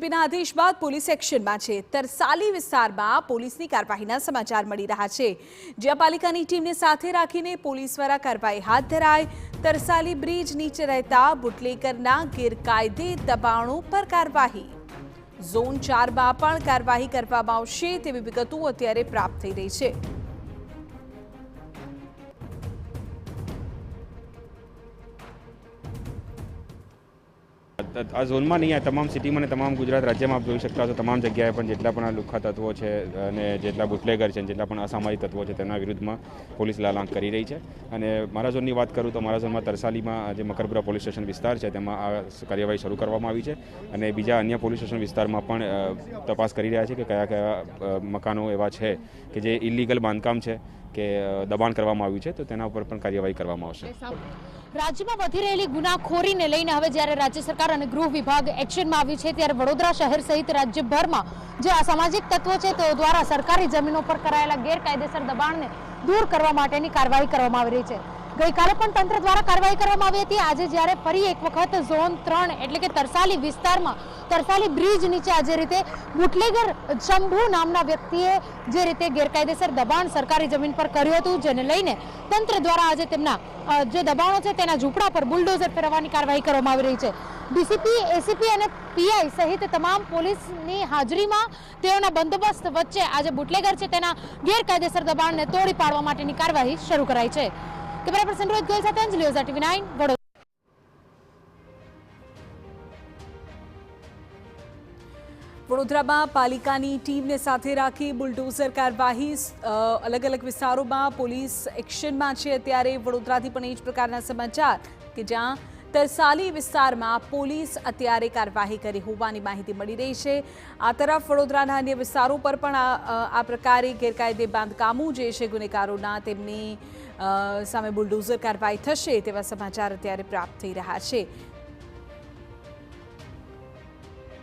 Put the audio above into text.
એસીપીના આદેશ બાદ પોલીસ એક્શનમાં છે। તરસાલી વિસ્તારમાં પોલીસની કાર્યવાહીના સમાચાર મળી રહ્યા છે, જ્યાં પાલિકાની ટીમને સાથે રાખીને પોલીસ દ્વારા કાર્યવાહી હાથ ધરાઈ। તરસાલી બ્રિજ નીચે રહેતા બુટલેગરના ગેરકાયદે દબાણો પર કાર્યવાહી। ઝોન 4માં પણ કાર્યવાહી કરવામાં આવશે તેવી વિગતો અત્યારે પ્રાપ્ત થઈ રહી છે। आ झोन में नहीं है, तमाम सिटी में तमाम गुजरात राज्य में आप જોઈ શકતા છો તમામ જગ્યાએ પણ જેટલા પણ લુખ્ખા તત્વો છે અને જેટલા બુટલેગર છે જેટલા પણ અસામાજિક તત્વો છે તેના વિરુદ્ધમાં પોલીસ લાલાંક કરી રહી છે। અને મારા ઝોનની વાત કરું તો મારા ઝોનમાં તરસાલીમાં જે મકરપુરા પોલીસ સ્ટેશન વિસ્તાર છે તેમાં આ કાર્યવાહી શરૂ કરવામાં આવી છે અને બીજા અન્ય પોલીસ સ્ટેશન વિસ્તારમાં પણ તપાસ કરી રહ્યા છે કે કયા કયા મકાનો એવા છે કે જે ઇલીગલ બાંધકામ છે કે દબાણ કરવામાં આવ્યું છે, તો તેના ઉપર પણ કાર્યવાહી કરવામાં આવશે। રાજ્યમાં વધી રહેલી ગુનાખોરીને લઈને હવે જ્યારે રાજ્ય સરકાર અને ગૃહ વિભાગ એક્શનમાં આવ્યું છે, ત્યારે વડોદરા શહેર સહિત રાજ્યભરમાં જે અસામાજિક તત્વો છે તેઓ દ્વારા સરકારી જમીનો પર કરાયેલા ગેરકાયદેસર દબાણને દૂર કરવા માટેની કાર્યવાહી કરવામાં આવી રહી છે। ગઈકાલે પણ તંત્ર દ્વારા કાર્યવાહી કરવામાં આવી હતી। આજે જ્યારે ફરી એક વખત ઝોન 3 એટલે કે તરસાલી વિસ્તારમાં તરસાલી બ્રિજ નીચે આજે રીતે બુટલેગર શંભુ નામના વ્યક્તિએ જે રીતે ગેરકાયદેસર દબાણ સરકારી જમીન પર કર્યું હતું, જેને લઈને તંત્ર દ્વારા આજે તેમના જે દબાણો છે તેના ઝૂંપડા પર બુલડોઝર ફેરવવાની કાર્યવાહી કરવામાં આવી રહી છે। ડીસીપી, એસીપી અને પીઆઈ સહિત તમામ પોલીસની હાજરીમાં તેઓના બંદોબસ્ત વચ્ચે આજે બુટલેગર છે તેના ગેરકાયદેસર દબાણને તોડી પાડવા માટેની કાર્યવાહી શરૂ કરાઈ છે। કેમેરા પર્સન રોહિત ગોયલ સાથે અંજલિ ઓઝા, TV9 વડોદરા। વડોદરામાં પાલિકાની ટીમને સાથે રાખી બુલડોઝર કાર્યવાહી। અલગ અલગ વિસ્તારોમાં પોલીસ એક્શનમાં છે। અત્યારે વડોદરાથી પણ એ જ પ્રકારના સમાચાર કે જ્યાં તરસાલી વિસ્તારમાં પોલીસ અત્યારે કાર્યવાહી કરી હોવાની માહિતી મળી રહી છે। આ તરફ વડોદરાના અન્ય વિસ્તારો પર પણ આ પ્રકારે ગેરકાયદે બાંધકામો જે છે ગુનેગારોના તેમની સામે બુલડોઝર કાર્યવાહી થશે તેવા સમાચાર અત્યારે પ્રાપ્ત થઈ રહ્યા છે।